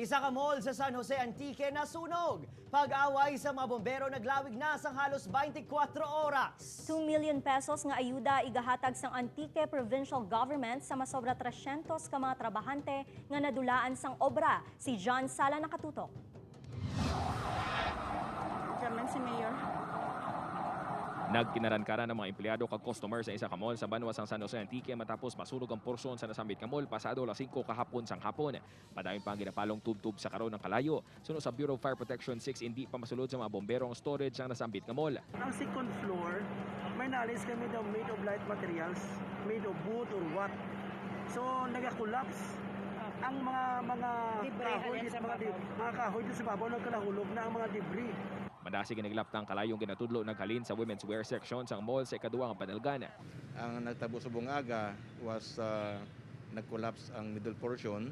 Isa ka mall sa San Jose Antique nasunog. Pag-away sa mga bombero naglawig na sang halos 24 oras. 2 million pesos nga ayuda igahatag sang Antique Provincial Government sa masobra 300 ka mga trabahante nga nadulaan sang obra. Si John Sala nakatutok. Chairman si Mayor. Nagkinaran-karan ng mga empleyado kag customer sa isa ka mall sa Banwa sang San Jose Antique matapos masunog ang porsyon sa nasambit ka mall pasado alas 5 kahapon sang hapon. Padayon pa ang ginapalong tubtub sa karon ng kalayo. Suno sa Bureau of Fire Protection 6 hindi pa masulod sa mga bombero ang storage sang nasambit ka mall. Ang second floor, may nalis kami daw made of light materials, made of wood or what. So nag-collapse ang mga kahoy, mga kahoy sa babaw nagkalahulog na ang mga debris. Madasig ang naglaptang kalayong ginatudlo naghalin sa women's wear section sang mall sa ikaduha nga panalgan. Ang nagtabo sa bungaga was nag-collapse ang middle portion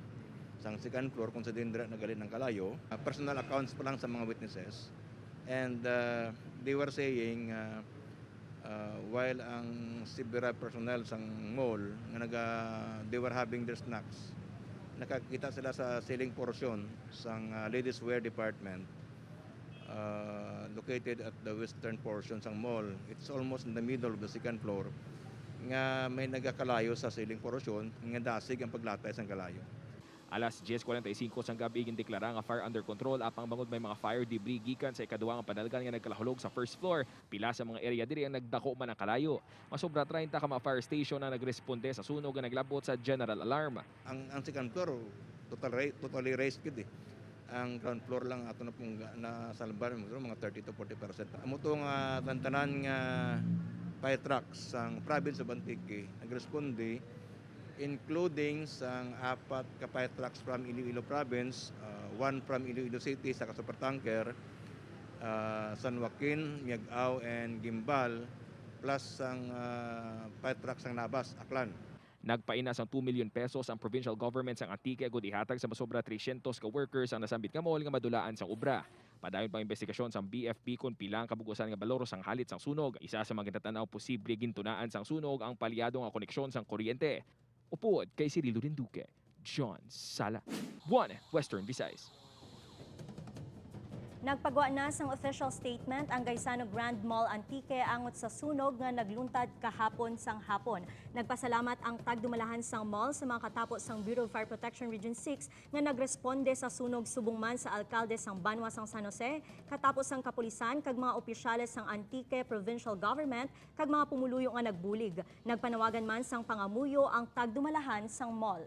sa second floor kung sa dindra nagalin ng kalayo. Personal accounts pa lang sa mga witnesses. And they were saying while ang Sibera personnel sang mall they were having their snacks. Nakakita sila sa ceiling portion sang ladies wear department. Located at the western portion sang mall. It's almost in the middle of the second floor. Nga may nagakalayo sa ceiling portion, nga dasig ang paglatay sang kalayo. Alas 10:45 sang gabi gindeklara nga fire under control apang bangod may mga fire debris gikan sa ikaduha nga panalgan nga nagkalahulog sa first floor. Pila sa mga area diri ang nagdako man ang kalayo. Masobra 30 ka mga fire station na nagresponde sa sunog nga naglabot sa general alarm. Ang second floor totally raised gid eh. Ang ground floor lang ato na pong nasalbar mga 30 to 40%. Amo tong tantanan nga fire trucks sang province of Antique nagresponde including sang 4 ka fire trucks from Iloilo province, 1 from Iloilo City sa supertanker, San Joaquin, Miagao and Gimbal plus sang fire trucks sang Nabas, Aklan. Nagpainas ang 2 million pesos ang provincial government sang Antique gud ihatag sa masobra 300 ka workers ang nasambit nga mall nga madulaan sang obra. Padayon pang investigasyon sang BFP kung pilang kabugusan nga baloro sang halit sang sunog. Isa sa mga ginatanaw posible gintunaan sang sunog ang palyado nga koneksyon sang kuryente. Upuod kay Cirilo Rinduque, John Sala, 1 Western Visayas. Nagpagawa na sang official statement ang Gaisano Grand Mall Antique angot sa sunog nga nagluntad kahapon sang hapon. Nagpasalamat ang tagdumalahan sang mall sa mga katapos sang Bureau of Fire Protection Region 6 nga nagresponde sa sunog subong man sa alkalde sang Banwa sang San Jose, katapos sang kapulisan kag mga opisyales sang Antique Provincial Government kag mga pumuluyo nga nagbulig. Nagpanawagan man sang pangamuyo ang tagdumalahan sang mall.